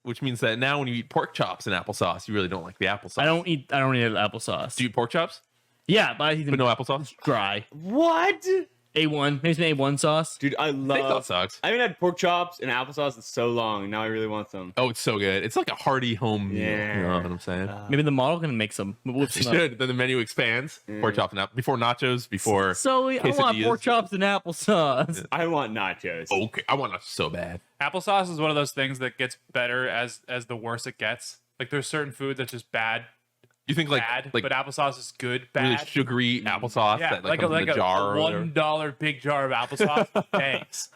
which means that now when you eat pork chops and applesauce, you really don't like the applesauce. I don't eat applesauce. Do you eat pork chops? Yeah, but I eat them But no applesauce? dry. What? A1, maybe some A1 sauce. Dude, I I think that love. sucks. I haven't had pork chops and applesauce in so long. Now I really want some. Oh, it's so good. It's like a hearty home meal. Yeah. You know what I'm saying? Maybe the model can make some. You should. Then the menu expands. Pork chops and before nachos, before So I want quesadillas. pork chops and applesauce. I want nachos. Okay, I want nachos so bad. Applesauce is one of those things that gets better as the worse it gets. Like there's certain food that's just bad, You think like but applesauce is good, bad. really sugary applesauce Yeah, that like comes in a jar a or whatever? $1 big jar of applesauce. Thanks.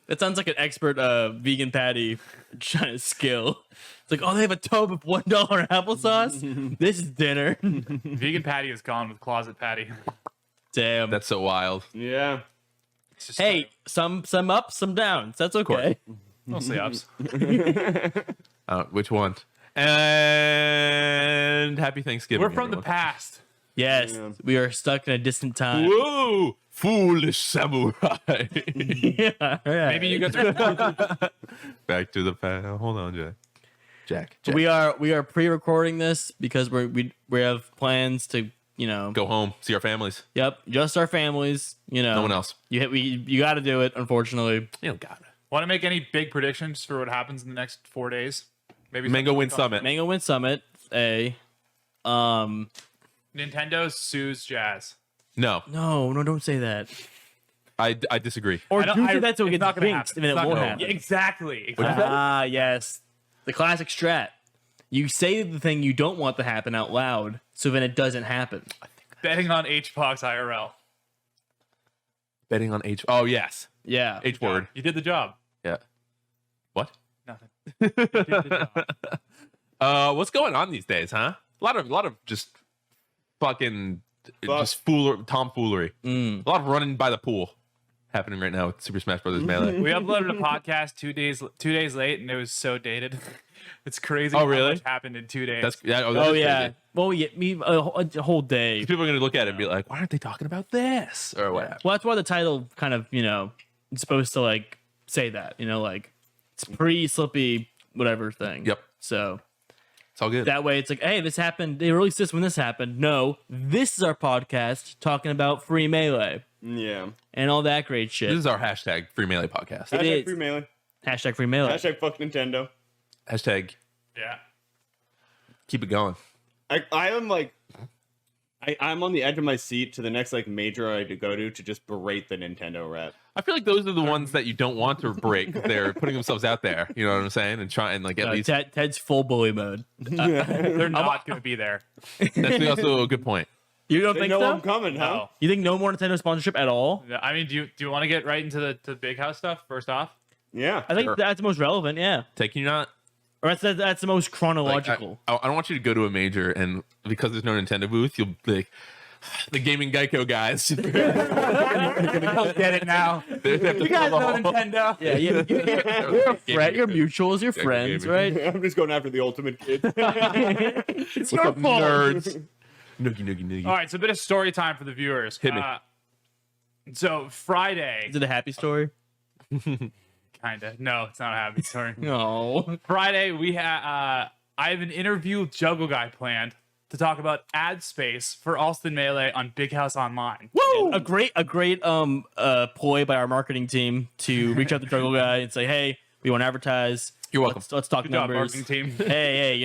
That sounds like an expert vegan patty trying to skill. It's like, oh, they have a tub of $1 applesauce. This is dinner. Vegan patty is gone with closet patty. Damn. That's so wild. Yeah. It's just Hey, some ups, some downs. That's okay. mostly ups. Which one? And happy Thanksgiving. We're from the everyone. past. Yes, Yeah. we are stuck in a distant time. Whoa, foolish samurai. Yeah, all right. Maybe you guys are. Back to the past. Hold on, Jack. Jack. We are pre-recording this because we have plans to Go home, see our families. Yep, just our families. No one else. You got to do it. Unfortunately, You don't got it. Want to make any big predictions for what happens in the next 4 days? Maybe Mango Win something- Summit. Mango Win Summit. Nintendo sues Jazz. No, No, don't say that. I disagree. Or I don't- do I- say that so it it's not gets gonna jinxed, happen. and then It's it not won't gonna- happen. Yeah, exactly. Ah, yes. The classic strat. You say the thing you don't want to happen out loud, so then it doesn't happen. Betting on HUNGRYBOX IRL. Betting on H. Oh yes, Yeah. H word. You did the job. Yeah. What? Nothing. You did the job. What's going on these days, huh? A lot of just fucking just tomfoolery. A lot of running by the pool happening right now with Super Smash Brothers Melee. We uploaded a podcast 2 days late, and it was so dated. It's crazy. Oh, really? How much happened in 2 days? That's that Oh is yeah. crazy. Well, yeah, a whole day. People are gonna look at it and be like, "Why aren't they talking about this?" Or whatever. Well, that's why the title kind of it's supposed to like say that like it's pre-Slippy whatever thing. Yep. So It's all good. that way it's like, hey, this happened. They released this when this happened. No, this is our podcast talking about FreeMelee Yeah. and all that great shit. This is our hashtag Free Melee podcast. It Hashtag is. free melee. Hashtag FreeMelee. Hashtag fuck Nintendo. Hashtag yeah. keep it going. I'm like, I'm on the edge of my seat to the next like major I to go to just berate the Nintendo rep. I feel like those are the ones that you don't want to break. They're putting themselves out there. You know what I'm saying? And try and like at least Ted's full bully mode. They're not going to be there. that's also a good point. You don't They think know so? I'm coming, huh? No. You think no more Nintendo sponsorship at all? I mean, do you want to get right into the big house stuff first off? Yeah. I think Sure. that's the most relevant. Yeah, Taking you not. or that's the most Like, chronological. I don't want you to go to a major and because there's no Nintendo booth, you'll be like the gaming Geico guys. Get it now. They have to You guys fill the know hall. Nintendo. Yeah, your mutuals, your Geico friends, gaming. right? I'm just going after the ultimate kid. It's What's your up, fault. nerds? Noogie, noogie, noogie. All right, so a bit of story time for the viewers. Hit me. So Friday, Is it a happy story? kind of. No, it's not a happy story. No. Friday, we I have an interview with Juggleguy planned to talk about ad space for Allston Melee on Big House Online. Woo! A great ploy by our marketing team to reach out to Juggleguy and say, hey, we want to advertise. You're welcome. Let's talk Good job, numbers. marketing team. Hey,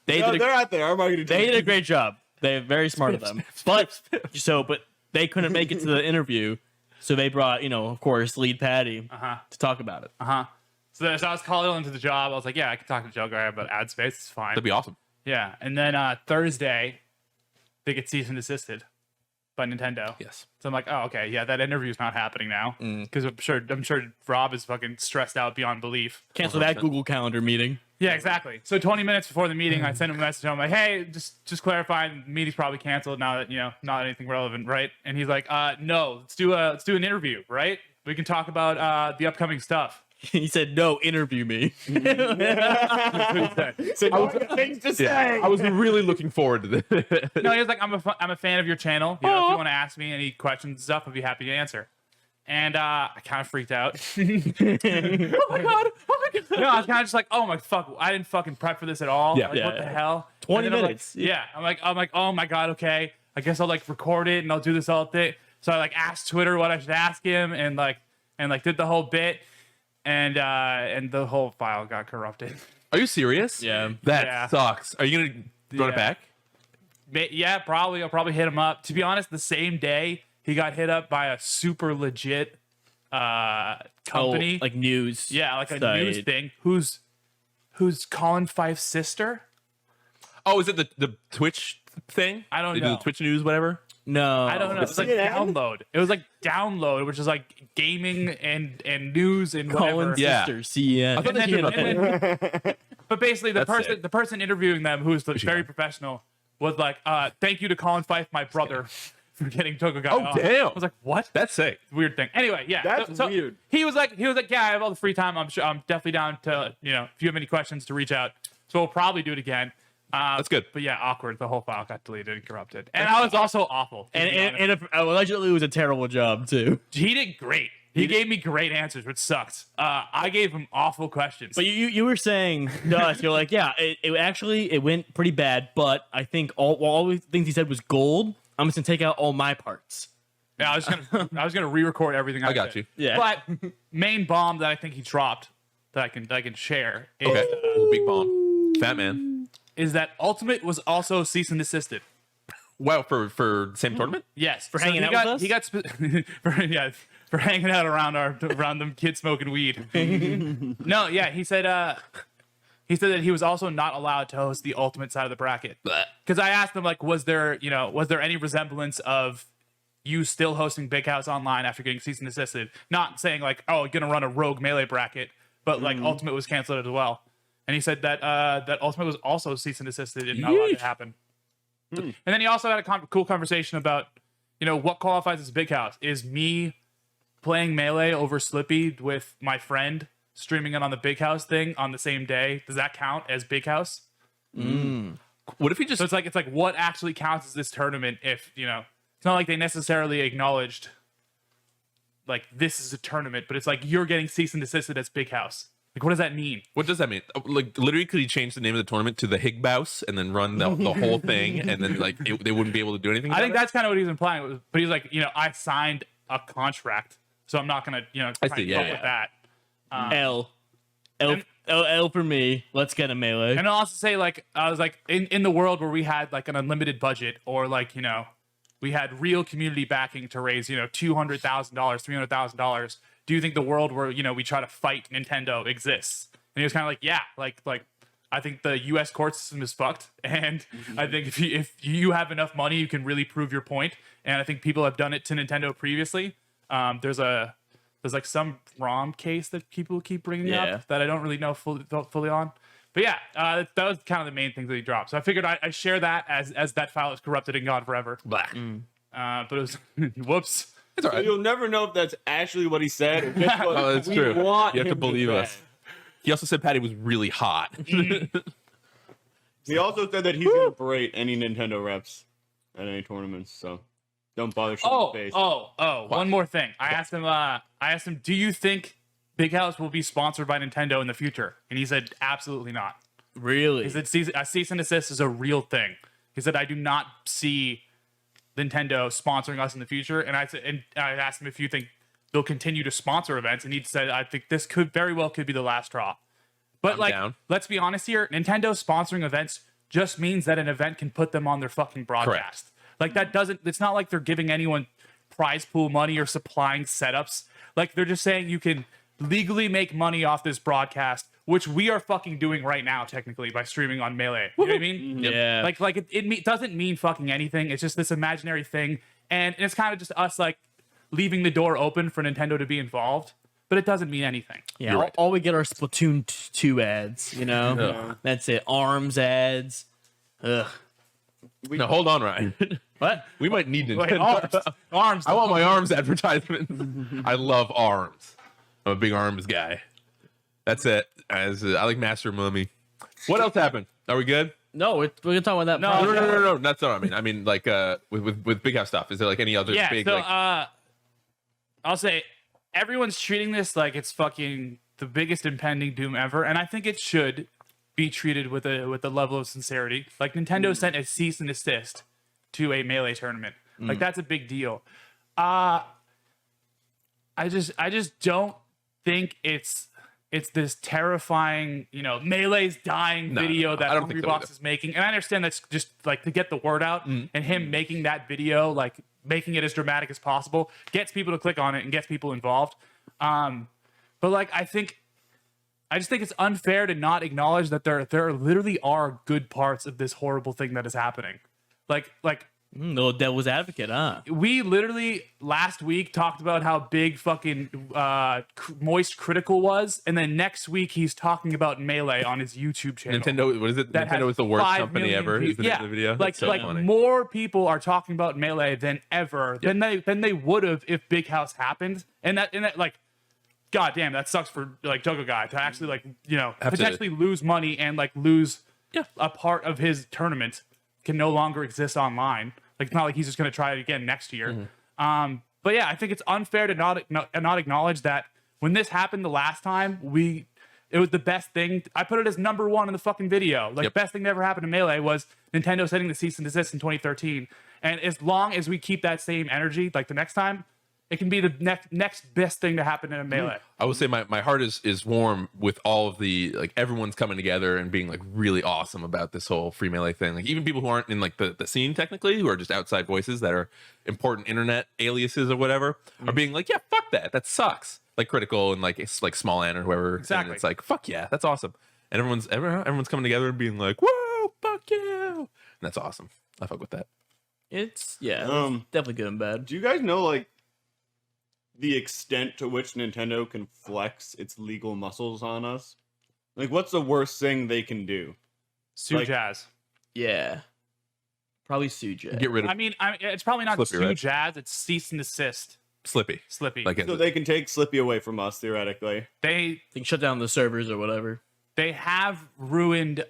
they No, did they're out there. I'm marketing. they did a great job. They're very smart of them. But they couldn't make it to the interview, so they brought, of course, lead Patty to talk about it. So I was calling into the job. I was like, yeah, I can talk to Juggleguy about ad space. It's fine. That'd be awesome. Yeah, and then Thursday, they get cease and desisted by Nintendo. Yes. So I'm like, oh, okay, yeah, that interview's not happening now because I'm sure Rob is fucking stressed out beyond belief. Cancel that Google Calendar meeting. Yeah, exactly. So 20 minutes before the meeting, I sent him a message. I'm like, hey, just clarifying, the meeting's probably canceled now that not anything relevant, right? And he's like, no, let's do an interview, right? We can talk about the upcoming stuff. He said, no, interview me. So now I got things to say. I was really looking forward to this. No, he was like, I'm a fan of your channel. If you want to ask me any questions and stuff, I'd be happy to answer. and I kind of freaked out. Oh my god! No, I was kind of just like, oh my fuck, I didn't fucking prep for this at all. Yeah. Like, what the hell? 20 And then minutes. I'm like, oh my god, okay. I guess I'll like record it and I'll do this all day. So I like asked Twitter what I should ask him and did the whole bit, and the whole file got corrupted. Are you serious? Yeah. That sucks. Are you gonna run it back? Yeah, probably. I'll probably hit him up. To be honest, the same day he got hit up by a super legit company, like news. yeah, like a site. news thing. Who's Colin Fife's sister? Oh, is it the Twitch thing? I don't They do know. the Twitch news, whatever. No, I don't know. It was like download. It was like download, which is like gaming and news and whatever. Colin's Yeah. sister, CEN. I thought they And did then- But basically, That's the person interviewing them, who's very professional, was like, "Thank you to Colin Fife, my brother, for getting Tokugai Oh, off." damn. I was like, "What?" That's sick. Weird thing. Anyway, yeah, That's weird. He was like, yeah, I have all the free time. I'm sure. I'm definitely down to, if you have any questions, to reach out. So we'll probably do it again. That's good. But yeah, awkward. The whole file got deleted and corrupted, and I was also awful. to be honest. Allegedly it was a terrible job too. He did great. He gave me great answers, which sucks. I gave him awful questions. But you were saying to us, you're like, yeah, it went pretty bad, but I think all the things he said was gold. I'm just gonna take out all my parts. yeah, I was gonna re-record everything. I got said. you. Yeah. But main bomb that I think he dropped that I can share is, Okay. Ooh, big bomb. Fat man. is that Ultimate was also cease and desisted. Wow, for the same tournament? Yes, For hanging out with us? He got for hanging out around them kids smoking weed. No, yeah, he said that he was also not allowed to host the Ultimate side of the bracket. Because I asked him, like, was there any resemblance of you still hosting Big House online after getting cease and desisted? Not saying like, oh, gonna run a rogue Melee bracket, but like Ultimate was canceled as well. And he said that that Ultimate was also cease and desisted and not allowed to happen. And then he also had a cool conversation about, what qualifies as Big House. Is me playing Melee over Slippi with my friend, streaming it on the Big House thing on the same day? Does that count as Big House? What if he just So it's like what actually counts as this tournament if, it's not like they necessarily acknowledged like this is a tournament, but it's like you're getting cease and desisted as Big House. Like, what does that mean? What does that mean? Like, literally, could he change the name of the tournament to the HUNGRYBOX and then run the whole thing, and then like they wouldn't be able to do anything? I think about that's kind of what he's implying. But he's like, I signed a contract, so I'm not gonna, try I and see, fuck yeah. with that. L for me. Let's get a Melee. And I'll also say, like, I was like, in the world where we had like an unlimited budget, or like, we had real community backing to raise, $200,000, $300,000. Do you think the world where, we try to fight Nintendo exists? And he was kind of like, yeah, like I think the U.S. court system is fucked, and I think if you have enough money, you can really prove your point. And I think people have done it to Nintendo previously. There's like some ROM case that people keep bringing up that I don't really know fully on. But yeah, that was kind of the main things that he dropped. So I figured I share that as that file is corrupted and gone forever. Blah. But it was whoops. It's all So right. you'll never know if that's actually what he said or just what Oh, that's we true. want You have to him believe say. us. He also said Patty was really hot. He also said that he's gonna berate any Nintendo reps at any tournaments, so don't bother showing the face. One more thing. I asked him, do you think Big House will be sponsored by Nintendo in the future? And he said, absolutely not. Really? He said, cease and desist is a real thing. He said, I do not see Nintendo sponsoring us in the future. And I asked him if you think they'll continue to sponsor events, and he said, I think this could be the last straw. But I'm down. let's be honest here. Nintendo sponsoring events just means that an event can put them on their fucking broadcast. Like that doesn't. It's not like they're giving anyone prize pool money or supplying setups. Like they're just saying you can legally make money off this broadcast, which we are fucking doing right now, technically, by streaming on Melee. You know what I mean? Yeah. Like it doesn't mean fucking anything. It's just this imaginary thing, and it's kind of just us like leaving the door open for Nintendo to be involved, but it doesn't mean anything. Yeah, all we get are Splatoon 2 ads, Yeah. That's it. ARMS ads. Ugh. No, hold on, Ryan. What? We might need Wait, Nintendo. arms. I want my arms advertisement. I love arms. I'm a big arms guy. That's it. I like Master Mummy. What else happened? Are we good? No, we're gonna talk about that. No, project. No. That's not what I mean. I mean, like, with Big House stuff. Is there like any other Yeah. big? So like, I'll say everyone's treating this like it's fucking the biggest impending doom ever, and I think it should be treated with a level of sincerity. Like Nintendo sent a cease and desist to a Melee tournament. Like that's a big deal. I just don't think it's this terrifying, Melee's dying video that HUNGRYBOX is making. And I understand that's just like to get the word out, and him making that video, like making it as dramatic as possible, gets people to click on it and gets people involved. But like I just think it's unfair to not acknowledge that there literally are good parts of this horrible thing that is happening. Like No devil's advocate, huh? we literally last week talked about how big fucking Moist Critical was, and then next week he's talking about Melee on his YouTube channel. Nintendo, what is it? That Nintendo has is the worst 5 company million ever. Is the name of the video? like That's so like funny. more people are talking about Melee than ever than they would have if Big House happened, and that like, god damn, that sucks for like Juggleguy to actually like potentially lose money and like lose a part of his tournament can no longer exist online. Like it's not like he's just going to try it again next year. But yeah, I think it's unfair to not acknowledge that when this happened the last time, it was the best thing. I put it as number 1 in the fucking video. Like best thing that ever happened to Melee was Nintendo setting the cease and desist in 2013. And as long as we keep that same energy, like the next time, it can be the next best thing to happen in a Melee. I would say my heart is warm with all of the like everyone's coming together and being like really awesome about this whole FreeMelee thing. Like even people who aren't in like the scene technically, who are just outside voices that are important internet aliases or whatever, are being like, yeah, fuck that sucks. Like Critical and like it's like Small Ann or whoever. Exactly. And it's like fuck yeah, that's awesome. And everyone's coming together and being like, whoa, fuck you, and that's awesome. I fuck with that. It's definitely good and bad. Do you guys know like the extent to which Nintendo can flex its legal muscles on us? Like, what's the worst thing they can do? Sue Like- Jazz. Yeah, probably Suja. Get rid of I mean, it's probably not Slippi, Sue right? Jazz. It's cease and desist. Slippi. Slippi. So they can take Slippi away from us, theoretically. They can shut down the servers or whatever. have ruined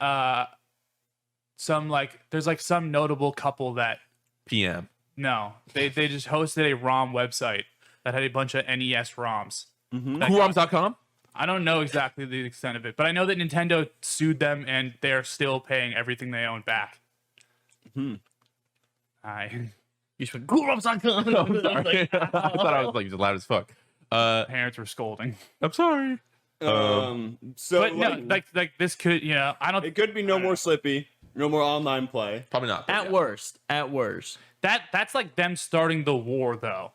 some like there's like some notable couple that PM. no they just hosted a ROM website that had a bunch of NES ROMs. Whoroms.com? I don't know exactly the extent of it, but I know that Nintendo sued them and they're still paying everything they own back. You just went Gurums.com. Sorry. I thought I was like loud as fuck. Parents were scolding. I'm sorry. So But no, like this could, I don't. it could be no more Slippi, no more online play. Probably not. At worst. That's like them starting the war though.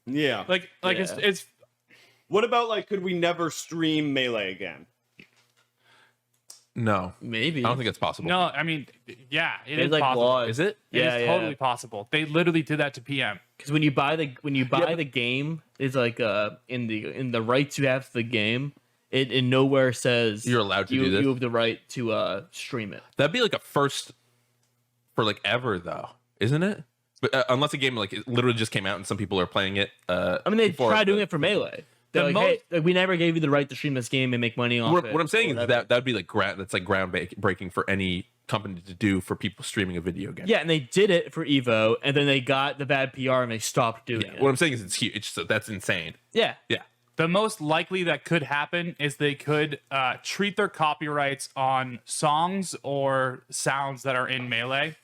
Yeah. Like Yeah. it's What about like, could we never stream Melee again? No. Maybe. I don't think it's possible. no. I mean, yeah, it There's is like possible. laws. Is it? It Yeah, is yeah. totally possible. They literally did that to PM. Because when you buy the game, it's like in the rights you have to the game, it nowhere says You're allowed to do this? You have the right to stream it. That'd be like a first for like ever though, isn't it? But unless a game like it literally just came out and some people are playing it. I mean, they before, tried doing but- it for Melee. They're The like, hey, like, we never gave you the right to stream this game and make money off it. What I'm saying or is whatever. that would be like that's like breaking for any company to do for people streaming a video game. Yeah, and they did it for Evo, and then they got the bad PR and they stopped doing it. What I'm saying is it's huge. So that's insane. Yeah. Yeah. The most likely that could happen is they could treat their copyrights on songs or sounds that are in Melee.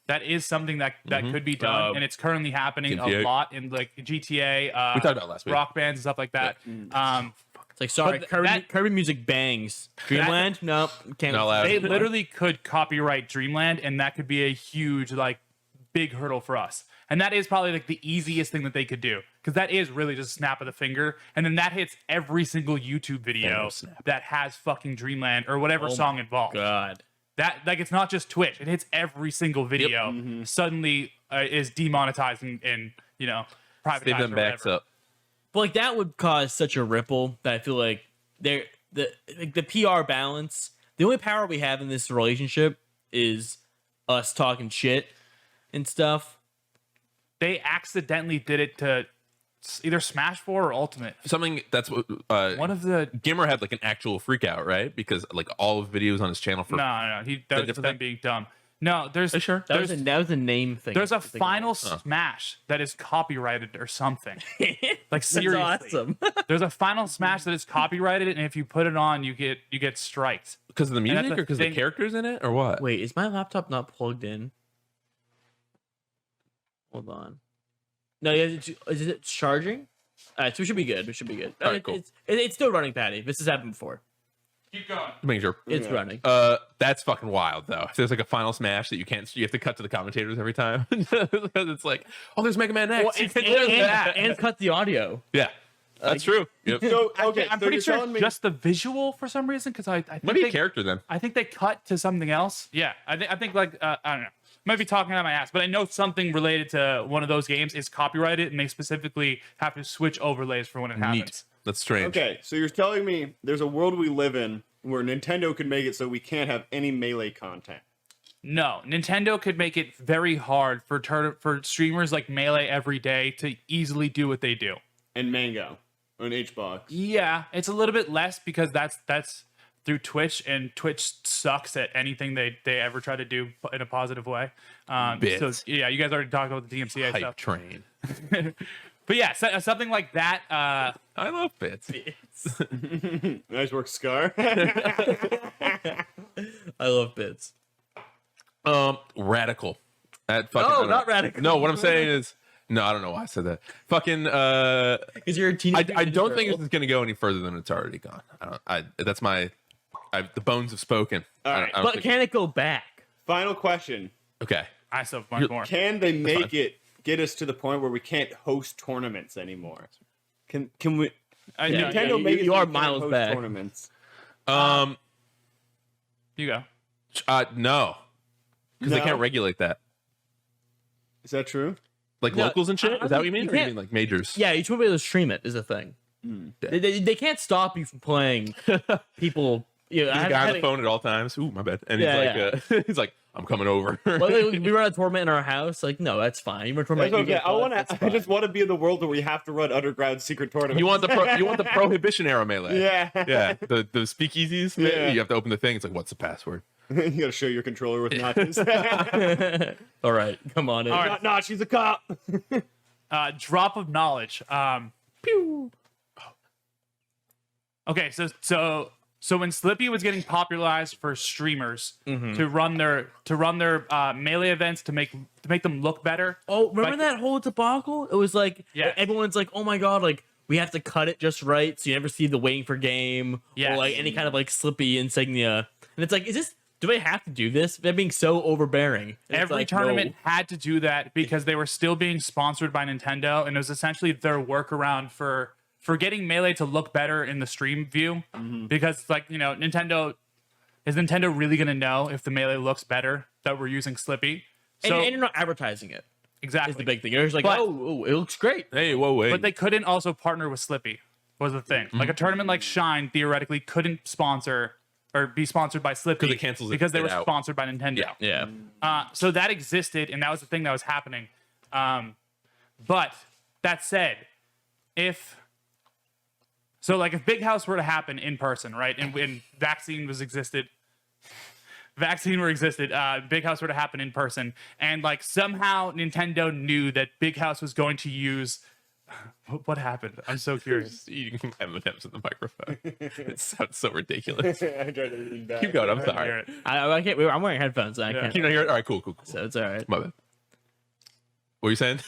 That is something that could be done, and it's currently happening GTA. a lot in like GTA. We talked about it last week. Rock bands and stuff like that. It's like, sorry, But Kirby music bangs. Dreamland? No, can't. Not allowed. They literally could copyright Dreamland, and that could be a huge like big hurdle for us. And that is probably like the easiest thing that they could do, because that is really just a snap of the finger, and then that hits every single YouTube video that has fucking Dreamland or whatever song involved. God. That like it's not just Twitch; it hits every single video. Suddenly is demonetized and privatized. Save them or backs whatever. up. But like that would cause such a ripple that I feel like the PR balance. The only power we have in this relationship is us talking shit and stuff. They accidentally did it to either Smash 4 or Ultimate. Something that's what One of the Gimmer had like an actual freak out, right? Because like all of videos on his channel for no, that was different them thing? being dumb. No, there's Are you sure? That was a name thing. there's a final Smash that is copyrighted or something. Like seriously, That's awesome. there's a final Smash that is copyrighted, and if you put it on, you get striked. Because of the that's music the or because of the thing- characters in it or what? Wait, is my laptop not plugged in? Hold on. No, yeah, is it charging? All right, so we should be good. We should be good. All right, cool. It's still running, Patty. This has happened before. Keep going. Make sure. It's running. That's fucking wild though. If there's like a final Smash that you have to cut to the commentators every time. It's like, oh, there's Mega Man X. And cut the audio. Yeah, that's true. Yep. So okay, I'm so pretty you're sure telling it's me just the visual for some reason because I think Might be they, a character then. I think they cut to something else. Yeah, I think like I don't know. Might be talking out my ass, but I know something related to one of those games is copyrighted, and they specifically have to switch overlays for when it happens. Neat. That's strange. okay, so you're telling me there's a world we live in where Nintendo could make it so we can't have any Melee content. No, Nintendo could make it very hard for streamers like Melee every day to easily do what they do. And Mango on HBox. Yeah, it's a little bit less because that's through Twitch, and Twitch sucks at anything they ever try to do in a positive way. So Bits. yeah, you guys already talked about the DMCA Hype stuff. train. But yeah, something like that. I love bits. Nice work, Scar. I love bits. Radical. That fucking, I Oh, don't not know. radical. No, what I'm saying is, no, I don't know why I said that. Fucking, Because you're a teenage. I don't think this is gonna go any further than it's already gone. That's my, the bones have spoken. All I right. don't But think- can it go back? Final question. Okay. I still have much more. Can they make it get us to the point where we can't host tournaments anymore? Can we Yeah, Nintendo make it you so are we can't miles host back. tournaments? You go. No, because they No? can't regulate that. Is that true? Like No, locals and shit. I Is that what mean, you mean? you Or you can't- mean like majors? Yeah, you should be able to stream it. Is a thing. They can't stop you from playing. People. Yeah, There's a guy on the phone at all times. Ooh, my bad. And Yeah, he's like, he's like, I'm coming over. We run a tournament in our house. Like, no, that's fine. You run a tournament. That's you okay. get plus, I just want to be in the world where we have to run underground secret tournaments. you want the prohibition era Melee? Yeah. Yeah. The speakeasies. Yeah. You have to open the thing. It's like, what's the password? You gotta show your controller with notches. All right, come on in. All right. Not, she's a cop. Drop of knowledge. Pew. Okay, so when Slippi was getting popularized for streamers to run their Melee events to make them look better. Oh, remember Like- that whole debacle? It was like Yeah. everyone's like, "Oh my god!" Like we have to cut it just right, so you never see the waiting for game Yes. or like any kind of like Slippy insignia. And it's like, is this? Do they have to do this? They're being so overbearing. And it's Every like, tournament no. had to do that because they were still being sponsored by Nintendo, and it was essentially their workaround for getting Melee to look better in the stream view. Because it's like, Nintendo is Nintendo really gonna know if the Melee looks better that we're using Slippy? So And you're not advertising it. exactly Is the big thing. You're just like, But- oh, it looks great. Hey, whoa, wait. But they couldn't also partner with Slippy, was the thing. Like a tournament like Shine theoretically couldn't sponsor or be sponsored by Slippy 'Cause it cancels it because they were out. sponsored by Nintendo. Yeah. Yeah. So that existed, and that was the thing that was happening. But that said, if Big House were to happen in person, right, and when vaccine existed, Big House were to happen in person, and like somehow Nintendo knew that Big House was going to use. What happened? I'm so curious. Eating M&M's in the microphone. It sounds so ridiculous. I tried to lean back. Keep going. I'm Hear sorry. it. I can't. I'm wearing headphones. And I can't. You know, you're all right. Cool. So it's all right. My bad. What were you saying?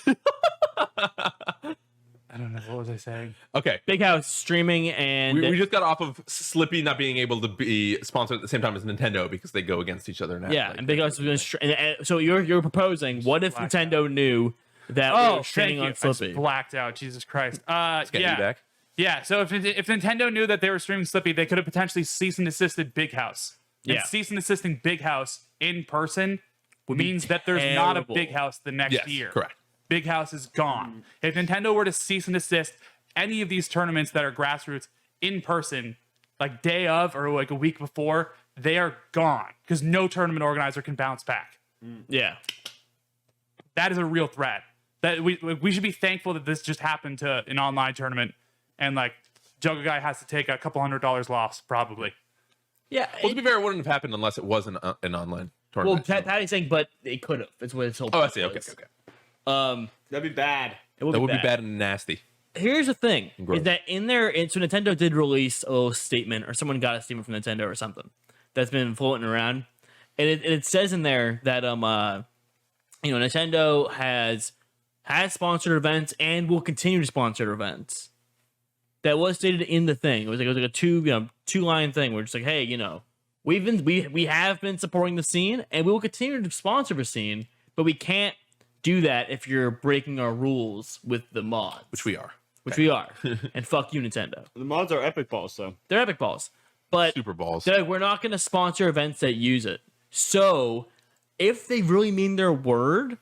I don't know. What was I saying? Okay. Big House streaming and We just got off of Slippy not being able to be sponsored at the same time as Nintendo because they go against each other now. yeah, Like, and Big House was going to. So you're proposing? What if Blacked out. Nintendo knew that we Oh, were thank streaming you. on I just Slippy? blacked out. Jesus Christ. get you Yeah. back. Yeah, so if Nintendo knew that they were streaming Slippy, they could have potentially cease and desisted Big House. And Yeah. cease and desisting Big House in person means that there's not a terrible. Big House the next Yes, year. correct. Big House is gone. If Nintendo were to cease and desist any of these tournaments that are grassroots in person, like day of or like a week before, they are gone because no tournament organizer can bounce back. Yeah. That is a real threat. That we should be thankful that this just happened to an online tournament, and like Juggleguy has to take a couple $100 loss probably. Yeah. Well, to be fair, it wouldn't have happened unless it was an online tournament. Patty's saying, but they could have. That's what his whole Oh, I point see. Okay, was. okay. That'd be bad. It would That be would be bad. bad and nasty. Here's the thing: Gross. is that so Nintendo did release a little statement, or someone got a statement from Nintendo or something that's been floating around, and it says in there that Nintendo has sponsored events and will continue to sponsor events. That was stated in the thing. It was like a two-line thing. We're just like, hey, we have been supporting the scene and we will continue to sponsor the scene, but we can't do that if you're breaking our rules with the mods, Which we are. we are. And fuck you, Nintendo. The mods are epic balls, though. They're epic balls, but Super balls. they're like, we're not going to sponsor events that use it. So if they really mean their word,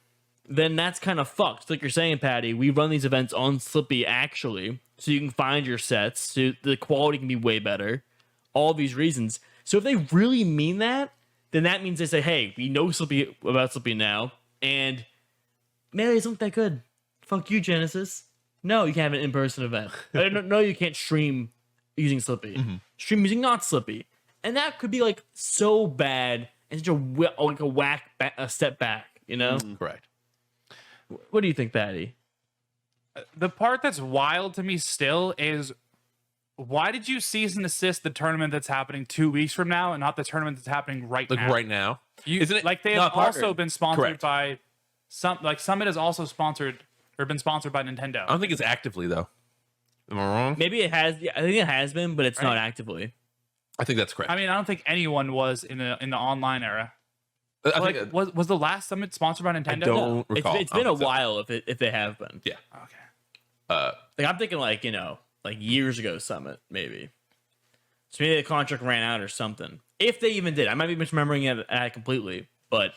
then that's kind of fucked. Like you're saying, Patty, we run these events on Slippi actually, so you can find your sets, so the quality can be way better. All these reasons. So if they really mean that, then that means they say, hey, we know about Slippi now, and Melee doesn't look that good. Fuck you, Genesis. No, you can't have an in-person event. No, you can't stream using Slippi. Mm-hmm. Stream using not Slippi. And that could be like so bad and such a step back, Correct. What do you think, Patty? The part that's wild to me still is, why did you cease and desist the tournament that's happening 2 weeks from now and not the tournament that's happening right Like now? right now. Isn't it like they not have also partnered? been sponsored Correct. by Summit has also sponsored or been sponsored by Nintendo. I don't think it's actively though. Am I wrong? Maybe it has. I think it has been, but it's not actively. I think that's correct. I mean, I don't think anyone was in the online era. I Like, think was the last Summit sponsored by Nintendo? I don't recall. It's I been a don't think so. while if they have been. Yeah. Okay. Like I'm thinking like years ago Summit maybe. So maybe the contract ran out or something. If they even did, I might be misremembering it completely. But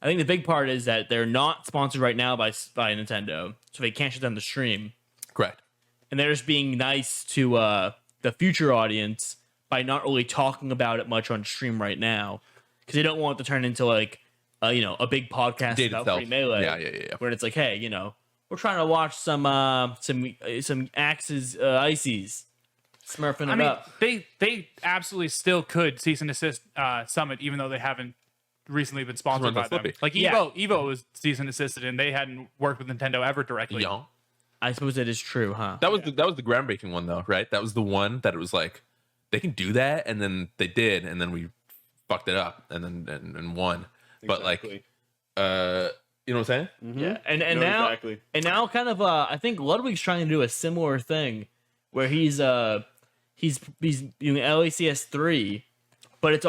I think the big part is that they're not sponsored right now by Nintendo, so they can't shut down the stream. Correct. And they're just being nice to the future audience by not really talking about it much on stream right now, because they don't want it to turn into like a big podcast Date about itself. FreeMelee. Yeah. Where it's like, hey, we're trying to watch some Axe's ices smurfing it I mean, up. they absolutely still could cease and desist Summit, even though they haven't recently been sponsored by Sponsored by them. Slippi. Like Yeah. Evo was cease and desisted, and they hadn't worked with Nintendo ever directly. Yeah. I suppose that is true, huh? That was the groundbreaking one though, right? That was the one that it was like they can do that, and then they did, and then we fucked it up, and then and won. But like, you know what I'm saying? Yeah, and No, now exactly. and now kind of I think Ludwig's trying to do a similar thing, where he's doing LACS 3, but it's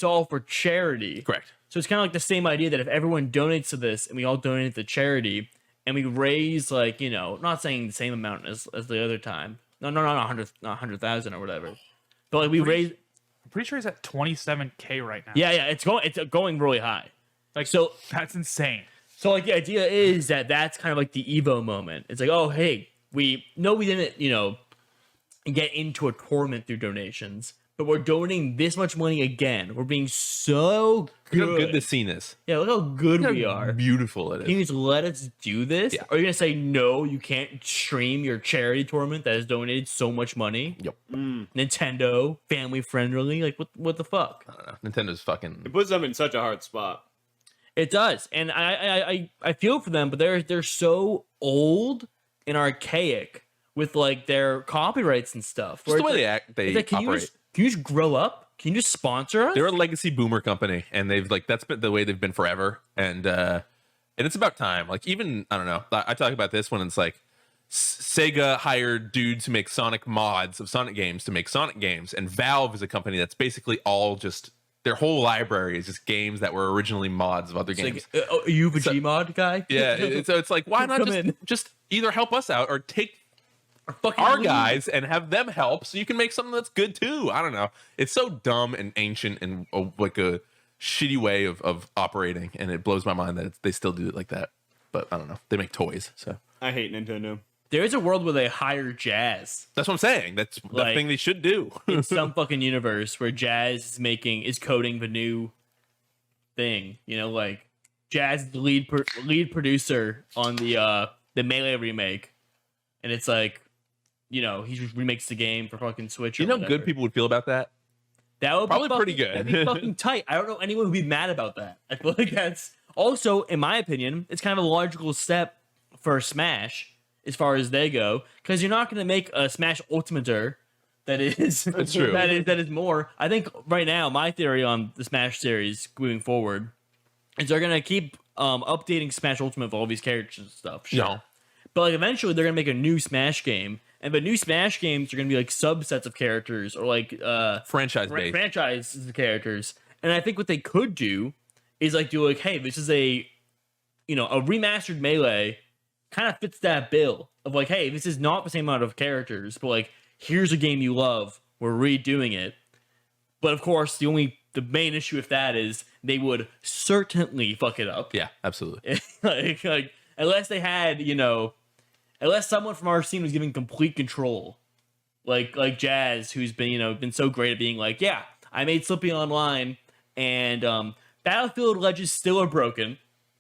all for charity. Correct. So it's kind of like the same idea that if everyone donates to this and we all donate to charity and we raise not saying the same amount as the other time, not 100,000 or whatever, but like we raise. I'm pretty sure he's at 27K right now. Yeah, it's going really high. Like so. That's insane. So like the idea is that that's kind of like the Evo moment. It's like, oh hey, we didn't get into a tournament through donations, but we're donating this much money again. We're being so Look how good. good this scene is. Yeah, look how good we How are. beautiful it Can you is. just let us do this? Yeah. Or are you gonna say no? You can't stream your charity tournament that has donated so much money. Yep. Nintendo, family friendly. Like what the fuck? I don't know. Nintendo's fucking. It puts them in such a hard spot. It does, and I feel for them, but they're so old and archaic with like their copyrights and stuff. Just the way they act, they It's like, can operate. you just grow up? Can you just sponsor us? They're a legacy boomer company, and they've that's been the way they've been forever. And it's about time. Like even I don't know. I talk about this when it's like Sega hired dudes who make Sonic mods of Sonic games to make Sonic games, and Valve is a company that's basically all just their whole library is just games that were originally mods of other games. Like, are you a Gmod guy? Yeah, so it's like why not Come in. just either help us out or take Fucking our leave. guys and have them help so you can make something that's good too. I don't know. It's so dumb and ancient and like a shitty way of operating, and it blows my mind that they still do it like that. But I don't know. They make toys, so I hate Nintendo. There is a world where they hire Jazz that's what I'm saying. That's the Like- thing they should do. in some fucking universe where Jazz is coding the new thing. Like Jazz is the lead producer on the Melee remake, and it's like he remakes the game for fucking Switch. You or know how whatever. good people would feel about that? That would Probably be pretty good. That'd be fucking tight. I don't know anyone who'd be mad about that. I feel like that's also, in my opinion, it's kind of a logical step for Smash as far as they go, because you're not going to make a Smash Ultimater that is That's true. that is more. I think right now my theory on the Smash series moving forward is they're going to keep updating Smash Ultimate with all these characters and stuff. Sure. No. But like eventually they're going to make a new Smash game. And the new Smash games are going to be like subsets of characters or like Franchise based. franchises of characters. And I think what they could do is like do like, hey, this is a remastered Melee kind of fits that bill of like, hey, this is not the same amount of characters, but like here's a game you love, we're redoing it. But of course, the main issue with that is they would certainly fuck it up. Yeah, absolutely. like unless they had, unless someone from our scene was giving complete control, like Jazz, who's been so great at being like, yeah, I made Slippi Online, and Battlefield Legends still are broken.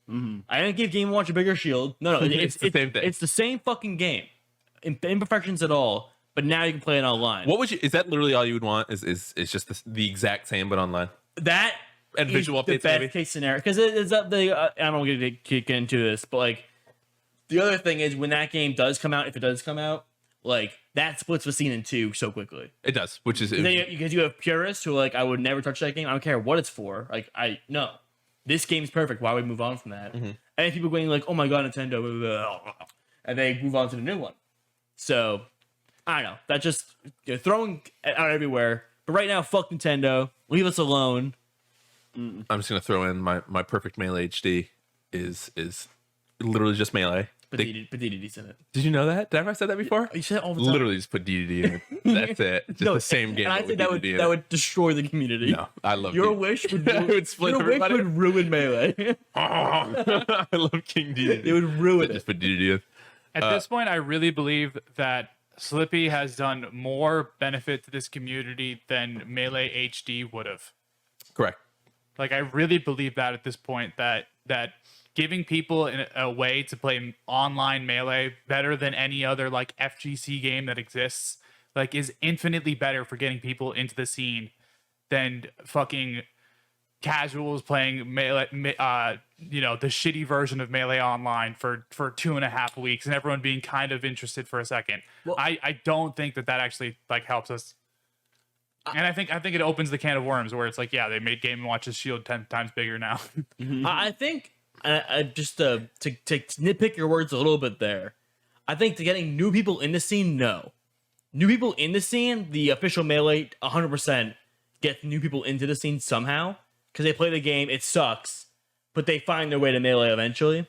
Mm-hmm. I didn't give Game & Watch a bigger shield. No, it's the same thing. It's the same fucking game, imperfections at all. But now you can play it online. What would you? Is that literally all you would want? Is just the exact same but online? That and visual the updates, best maybe? case scenario, because it's up the. I don't want to get into this, but like the other thing is when that game does come out, if it does come out, like that splits the scene in two so quickly. It does, which is because you have purists who are like, I would never touch that game. I don't care what it's for. Like no, this game's perfect. Why would we move on from that? Mm-hmm. And people going like, oh my god, Nintendo, blah, blah, blah, and they move on to the new one. So I don't know. That just throwing out everywhere. But right now, fuck Nintendo. Leave us alone. I'm just gonna throw in my perfect Melee HD is literally just Melee. But DDD's in it. Did you know that? Did I ever said that before? You said it all the time. Literally just put DDD in it. That's it. Just the same game. And I think that would destroy the community. No, I love your DDD. wish would split your everybody. wish would ruin Melee. I love King DDD. It would ruin it. Just put DDD in. At this point, I really believe that Slippi has done more benefit to this community than Melee HD would have. Correct. Like, I really believe that at this point, that giving people a way to play online Melee better than any other like FGC game that exists, like, is infinitely better for getting people into the scene than fucking casuals playing Melee, the shitty version of Melee Online for 2.5 weeks and everyone being kind of interested for a second. Well, I don't think that actually like helps us. And I think it opens the can of worms where it's like, yeah, they made Game & Watch's shield 10 times bigger now. I think just to nitpick your words a little bit there, I think to getting new people in the scene, no. New people in the scene, the official Melee 100% get new people into the scene somehow. Because they play the game, it sucks, but they find their way to Melee eventually.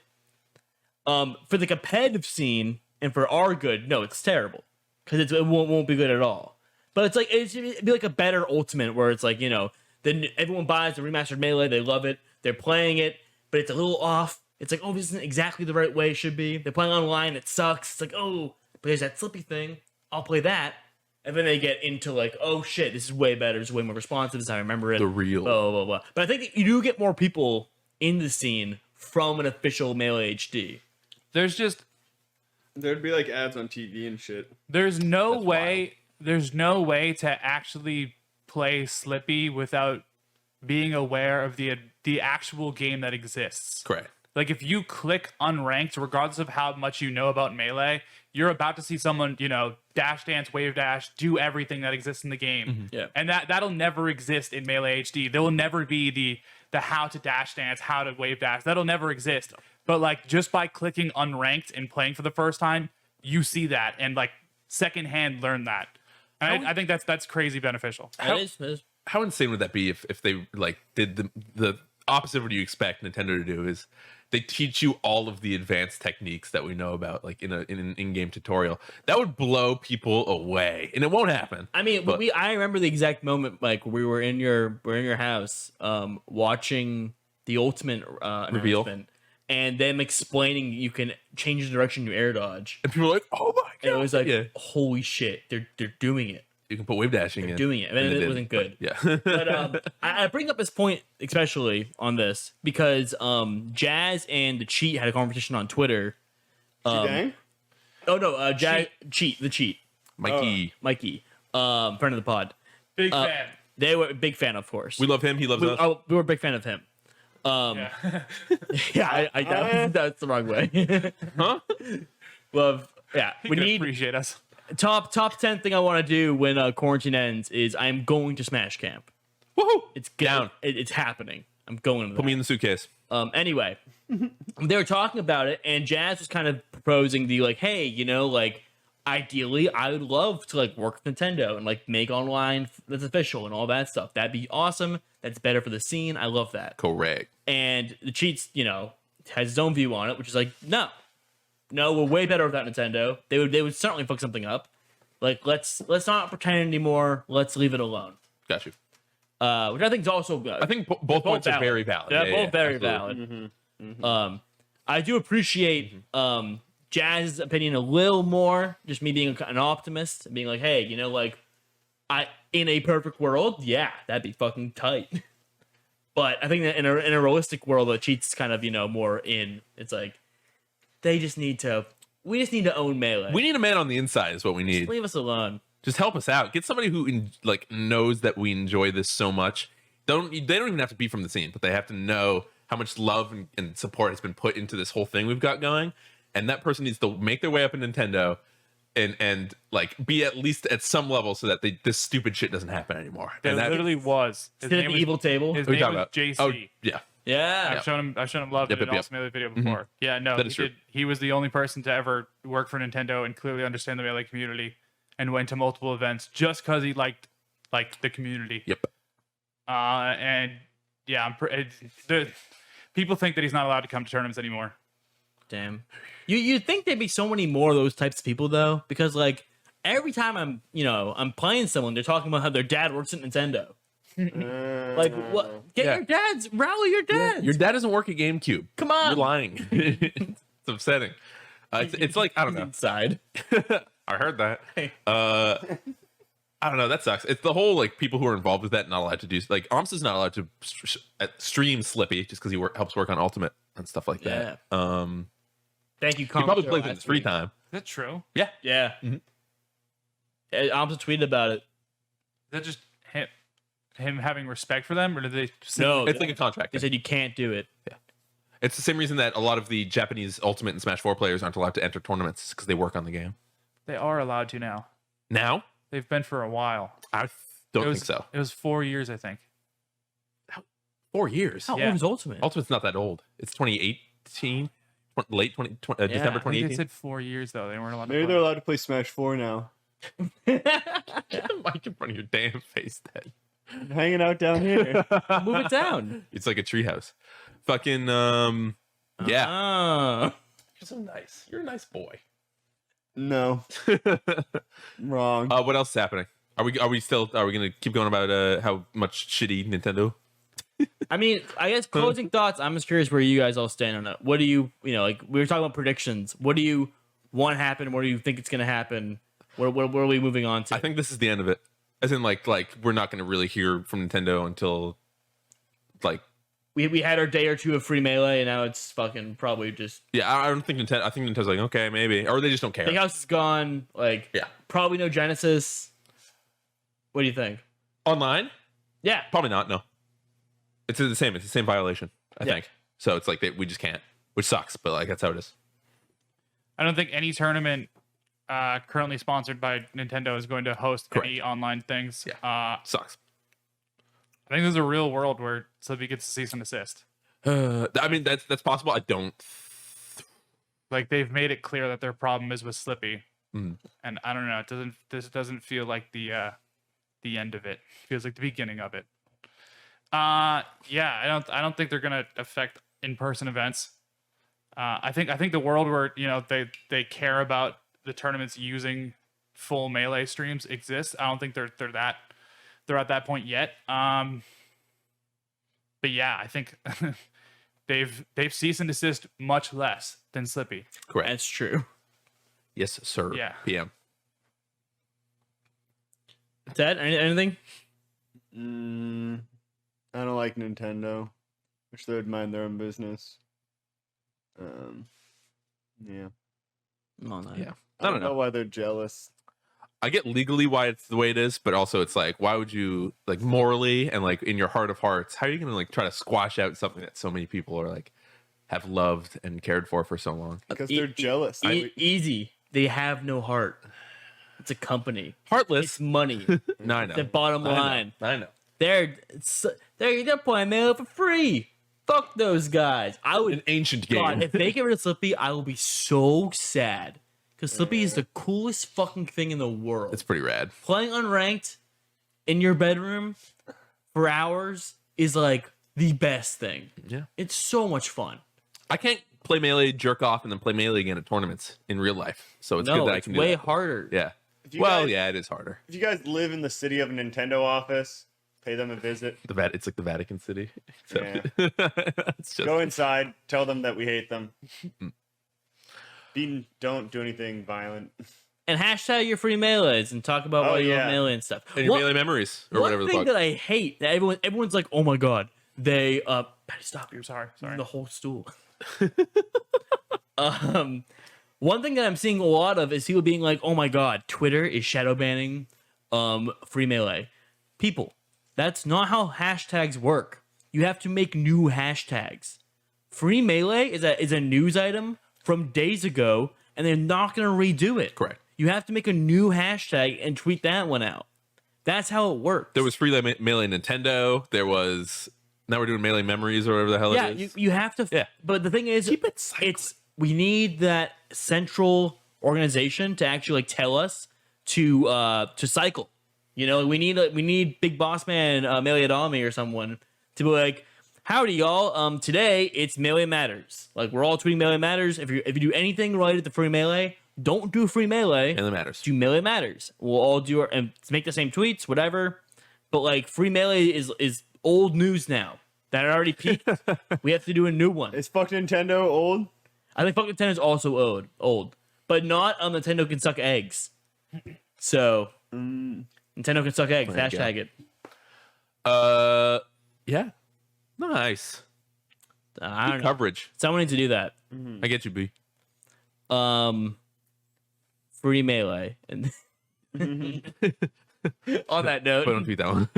For the competitive scene and for our good, no, it's terrible because it won't be good at all. But it's like it'd be like a better Ultimate where it's like then everyone buys the remastered Melee, they love it, they're playing it, but it's a little off. It's like, oh, this isn't exactly the right way it should be. They're playing online, it sucks. It's like, oh, but there's that Slippi thing. I'll play that. And then they get into like, oh shit, this is way better. It's way more responsive. This is how I remember it. The real. Blah, blah, blah. But I think you do get more people in the scene from an official Melee HD. There'd be like ads on TV and shit. There's no way to actually play Slippi without being aware of the actual game that exists. Correct. Like if you click unranked, regardless of how much you know about Melee, you're about to see someone, dash dance, wave dash, do everything that exists in the game. Mm-hmm. Yeah. And that'll never exist in Melee HD. There will never be the how to dash dance, how to wave dash. That'll never exist. But like just by clicking unranked and playing for the first time, you see that and like secondhand learn that. And I think that's crazy beneficial. It is. How insane would that be if they like did the opposite of what you expect Nintendo to do is they teach you all of the advanced techniques that we know about, like in an in-game tutorial. That would blow people away, and it won't happen. I mean, I remember the exact moment, like we were in your house, watching the Ultimate reveal, and them explaining you can change the direction you air dodge, and people were like, "Oh my god!" And it was like, "Holy shit, they're doing it." You can put wave dashing in. Doing it, and it wasn't good. Yeah. But I bring up this point especially on this because Jazz and the Cheat had a conversation on Twitter. Dang? Oh no, Jazz the Cheat. Mikey. Friend of the pod. Big fan. They were a big fan, of course. We love him. He loves us. We were a big fan of him. Yeah. Yeah, that's the wrong way. Huh? Love. Yeah, He we could need appreciate us. top 10 thing I want to do when quarantine ends is I'm going to Smash Camp. Woohoo! It's Down. It's happening. I'm going to Put me in the suitcase. Anyway, they were talking about it, and Jazz was kind of proposing the like, hey, you know, like ideally, I would love to like work with Nintendo and like make online that's official and all that stuff. That'd be awesome. That's better for the scene. I love that. Correct. And the Cheats, you know, has his own view on it, which is like, no, we're way better without Nintendo. They would certainly fuck something up. Like, let's not pretend anymore. Let's leave it alone. Got you. Which I think is also good. I think both points are valid. very valid. They're both very absolutely. valid. I do appreciate Jazz's opinion a little more. Just me being an optimist and being like, hey, you know, like in a perfect world, yeah, that'd be fucking tight. But I think that in a realistic world, the Cheats kind of, you know, more in. It's like we just need to own Melee. We need a man on the inside is what we need. Just leave us alone. Just help us out. Get somebody who like knows that we enjoy this so much. They don't even have to be from the scene, but they have to know how much love and support has been put into this whole thing we've got going. And that person needs to make their way up in Nintendo and like be at least at some level so that this stupid shit doesn't happen anymore. There And that, literally was. His Sit at name the was, evil table. his what are you name talking was about? JC. Oh, yeah. Yeah. I've shown him love Yep, in an yep, Allston Melee video before. Yeah, no, That is true. he was the only person to ever work for Nintendo and clearly understand the Melee community, and went to multiple events just because he liked the community. Yep. And yeah, people think that he's not allowed to come to tournaments anymore. Damn. You'd think there'd be so many more of those types of people though, because like every time I'm playing someone, they're talking about how their dad works at Nintendo. Like what? Yeah. Your dad's rally your dad. Your dad doesn't work at GameCube. Come on. You're lying. It's upsetting. It's like, I don't know. Inside. I heard that. I don't know. That sucks. It's the whole like people who are involved with that not allowed to do like aMSa's not allowed to stream Slippi just because he helps work on Ultimate and stuff like that. Thank you. He probably plays in his free time. Is that true? Yeah. Yeah. Mhm. aMSa tweeted about it. Is that just him having respect for them, or did they? No, It's like a contract. They said you can't do it. It's the same reason that a lot of the Japanese Ultimate and Smash 4 players aren't allowed to enter tournaments because they work on the game. They are allowed to now. Now, They've been for a while. I don't It was- think so. It was 4 years, I think. 4 years. How Yeah. old is Ultimate? Ultimate's not that old. It's 2018, late 20, December I think they 2018. said 4 years though. They weren't allowed. Maybe to they're play. allowed to play Smash 4 now. Get the mic in front of your damn face, then. I'm hanging out down here. Move it down. It's like a treehouse. Fucking yeah. Ah. You're so nice. You're a nice boy. No, wrong. What else is happening? Are we gonna keep going about how much shitty Nintendo? I mean, I guess closing thoughts. I'm just curious where you guys all stand on it. What do you like? We were talking about predictions. What do you want to happen? What do you think it's going to happen? What are we moving on to? I think this is the end of it. As in, like we're not gonna really hear from Nintendo until like. we had our day or two of FreeMelee, and now it's fucking probably just. Yeah, I don't think Nintendo. I think Nintendo's like, okay, maybe, or they just don't care. Big House is gone. Like, Yeah. probably no Genesis. What do you think? Online, Yeah, probably not. No, it's the same. It's the same violation. I Yeah. think. So it's like we just can't, which sucks. But like that's how it is. I don't think any tournament currently sponsored by Nintendo is going to host any online things. Yeah. Sucks. I think there's a real world where Slippi gets a cease and desist. I mean that's possible. I don't. Like they've made it clear that their problem is with Slippi, Mm. and I don't know. This doesn't feel like the end of it. It feels like the beginning of it. Yeah, I don't think they're gonna affect in-person events. I think the world where they care about the tournaments using full Melee streams exists. I don't think they're at that point yet. But yeah, I think they've cease and desist much less than Slippi. Correct. that's true. Yes, sir. Yeah. PM. Ted, anything? I don't like Nintendo. Wish they would mind their own business. Yeah. Come on, Yeah. I don't know why they're jealous. I get legally why it's the way it is, but also it's like, why would you, like, morally and like in your heart of hearts, how are you gonna like try to squash out something that so many people are like have loved and cared for so long? Because they're jealous. Easy. They have no heart. It's a company. Heartless. It's money. No, I know. The bottom line. I know. They're playing Melee for free. Fuck those guys. I would. An ancient game. God, if they get rid of Slippi, I will be so sad. Because Slippi is the coolest fucking thing in the world. It's pretty rad. Playing unranked in your bedroom for hours is like the best thing. Yeah. It's so much fun. I can't play Melee, jerk off, and then play Melee again at tournaments in real life. So it's good that I can do way that. harder. Yeah. you Well, guys- yeah, it is harder. If you guys live in the city of a Nintendo office, pay them a visit. It's like the Vatican City. Yeah. It's just, Go inside, tell them that we hate them. Don't do anything violent. And hashtag your free melees and talk about Oh, why you yeah. love melee and stuff. and your Melee memories or one whatever the thing fuck. that I hate that everyone's like, oh my god, they Patty, stop, you're Sorry. the whole stool. One thing that I'm seeing a lot of is people being like, oh my god, Twitter is shadow banning free melee. People, that's not how hashtags work. You have to make new hashtags. Free melee is a news item from days ago, and they're not going to redo it. Correct. You have to make a new hashtag and tweet that one out. That's how it works. There was Melee Nintendo. There was, now we're doing Melee Memories or whatever the hell Yeah, it is. you have to. Yeah. But the thing is, Keep it cycling. we need that central organization to actually like tell us to cycle. You know, we need Big Boss Man, Melee Adami or someone to be like, howdy y'all. Today it's Melee Matters. Like we're all tweeting Melee Matters. If you do anything related to free melee, don't do free melee. Melee Matters. Do Melee Matters. We'll all do and make the same tweets, whatever. But like free melee is old news now. That already peaked. We have to do a new one. Is fuck Nintendo old? I think fuck Nintendo is also old, but not Nintendo can suck eggs. So Nintendo can suck eggs. There you Hashtag go. it. Yeah. Nice. I don't know. Coverage. Someone needs to do that. I get you, B. Free melee. And on that note, But don't tweet that one.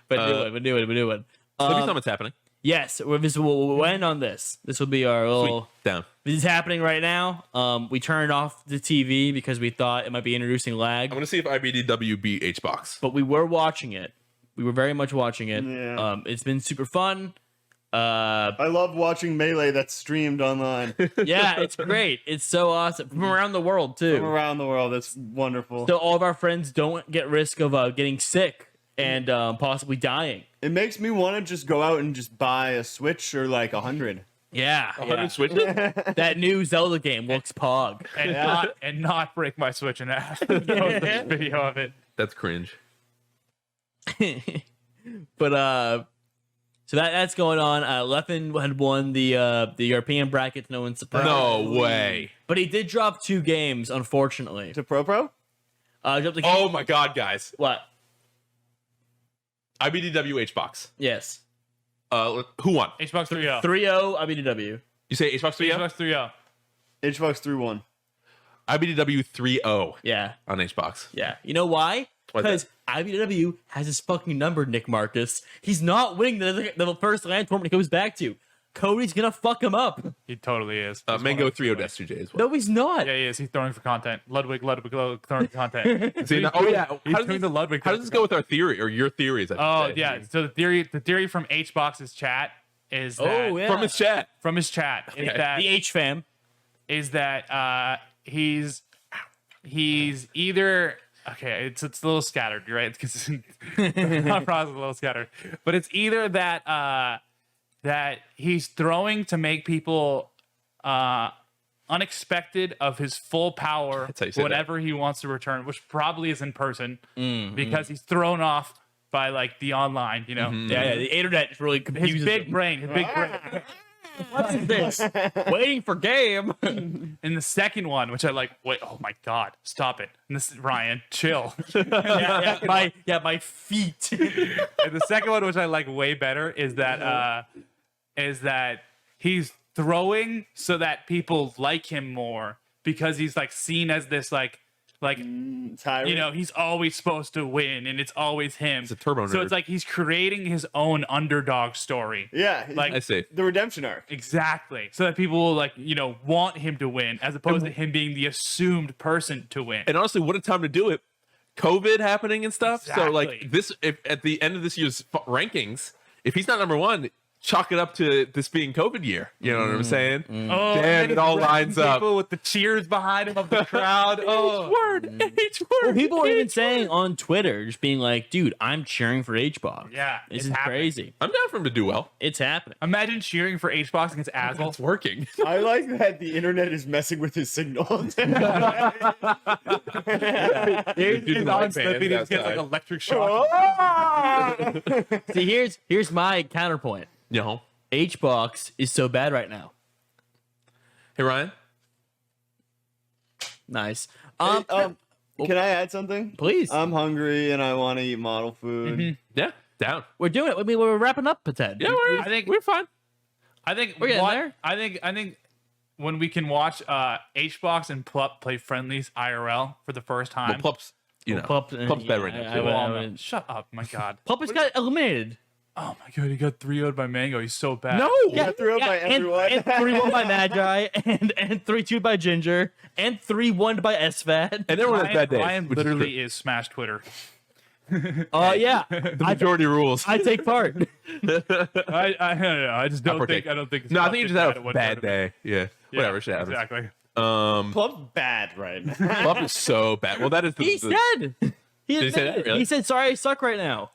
but do it. Let me know what's happening. Yes, we'll end on this. This will be our little. Down. This is happening right now. We turned off the TV because we thought it might be introducing lag, I'm gonna see if IBDW beat HBox. but we were watching it. We were very much watching it. Yeah. It's been super fun. I love watching Melee that's streamed online Yeah, it's great. It's so awesome from around the world too. from around the world. It's wonderful. So all of our friends don't get risk of getting sick and possibly dying. It makes me want to just go out and just buy a Switch or like 100. Yeah, 100 switches? that new Zelda game looks pog. and not break my Switch in half. That was the video of it. That's cringe. But so that's going on. Leffen had won the European bracket. No one's surprised. No way. But he did drop 2 games, unfortunately. To Pro? Dropped the game. Oh my god, guys. What? IBDW HBox. Yes. Who won? HBox 3.0. 3-0 IBDW. You say HBox 3-0? HBox 3.0. Xbox 3-1. IBDW 3-0 Yeah. on HBox. Yeah. You know why? Why's Because IBDW has his fucking number, Nick Marcus. He's not winning the first land tournament he goes back to. Cody's gonna fuck him up. He totally is. Mango 3-0 S3J as well. No, he's not. Yeah, he is. He's throwing for content. Ludwig throwing for content. See, oh yeah. He's doing the Ludwig. How does this go with our theory or your theories? I Oh should say? yeah. So the theory from HBox's chat is that Oh, yeah. From his chat. from his chat is that The H fam. he's either okay. It's a little scattered, right? Because my process is a little scattered, but it's either that that he's throwing to make people unexpected of his full power, That's how you say whatever he wants to return, which probably is in person, because he's thrown off by like the online, you know. Yeah, the internet really confuses His big him. brain, What is this? Waiting for game. And the second one, which I like, wait, oh my god, stop it. And this Ryan, chill. my feet. And the second one, which I like way better, is that he's throwing so that people like him more because he's like seen as this like Like, Tyrant. you know, he's always supposed to win, and it's always him. It's a turbo So nerd. it's like he's creating his own underdog story. Yeah, Like, I see. the redemption arc. Exactly. So that people will, like, you know, want him to win as opposed to him being the assumed person to win. And honestly, what a time to do it. COVID happening and stuff. So like Exactly. this, if at the end of this year's rankings, if he's not number one, chalk it up to this being COVID year. You know what I'm saying? Oh, Damn, and it all he's lines wrecking up. people with the cheers behind him of the crowd. Oh, Each word. Well, people are even saying on Twitter, just being like, "Dude, I'm cheering for HBox." Yeah, this it's is happening. crazy. I'm down for him to do well. It's happening. Imagine cheering for HBox against Asshole. It's working. I like that the internet is messing with his signal. Dude's He's in on my Slippy, band he just gets like outside. electric shock. See, here's my counterpoint. You know. HBox is so bad right now. Hey Ryan. Nice. Can I add something? Please. I'm hungry and I want to eat model food. Yeah, down. We're doing it. I mean, we're wrapping up, Pated. Yeah, I think we're fine. I think We're getting there. I think when we can watch HBox and Plup play friendlies IRL for the first Well, time. Plup's, you know, Plup's bad right now. Too. Shut up, my God. Puppets got eliminated. Oh my God, he got 3-0'd by Mango. He's so bad. No. Yeah, threw up by everyone. And 3-1 by Magi, and 3-2 by Ginger, and 3-1 by SVAD. And everyone has bad days. Ryan which is literally is Smash Twitter. Yeah. the majority rules. I take part. I don't know. I just don't think. I don't think. No, I Plup think you did just had bad at a one bad tournament. day. Yeah. Yeah, Whatever. Shit happens. Exactly. Plup's bad right now. Plup is so bad. Well, that is the. He said. He he say that? admitted. Really? He said, "Sorry, I suck right now."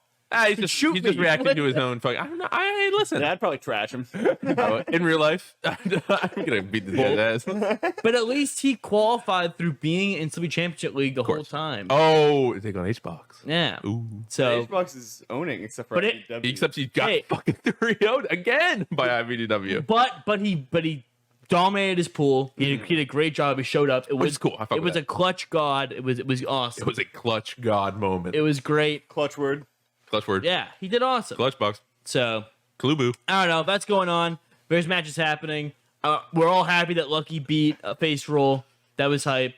He's just, Shoot he's just me. reacting to his own fucking. I don't know. I listen. Yeah, I'd probably trash him. In real life, I'm gonna beat this guy's ass. But at least he qualified through being in Slippi Championship League the whole time. Oh, take on HBox. Yeah. Ooh. So Xbox is owning, except for But it- IBW. Except he got Hey. fucking 3-0'd again by IBDW. But he dominated his pool. He did a great job. He showed up. It Which was is cool. I fuck It with was a that. clutch god. It was awesome. It was a clutch god moment. It was great. Clutch word. Clutch word. Yeah, he did awesome. Clutch box. So Klubu. I don't know. That's going on. There's matches happening. We're all happy that Lucky beat Face Roll. That was hype.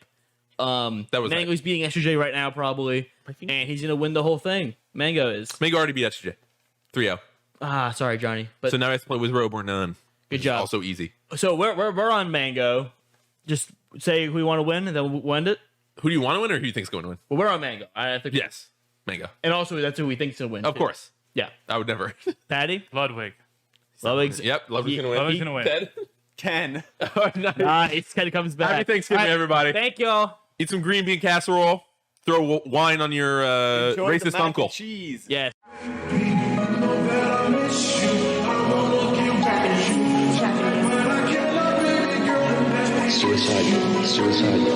That was Mango's beating SJ right now probably, and he's gonna win the whole thing. Mango is. Mango already beat SJ. 3-0. Sorry, Johnny, but So now I have to play with Robe or none. good which is job. Also easy. So we're on Mango. Just say who we want to win, and then we'll end it. Who do you want to win or who do you think's going to win? Well, we're on Mango. I think. Yes. Mango. And also, that's who we think's gonna win. Of too. course. Yeah. I would never. Patty. Ludwig. Ludwig's. Yep. Ludwig's going to win. Ludwig's gonna win. Ted? 10. Oh, nice. Nice. Kind of comes back. Happy Thanksgiving, All right. everybody. Thank y'all. Eat some green bean casserole. Throw wine on your Enjoy the racist mac and uncle. cheese. Yes. Suicide.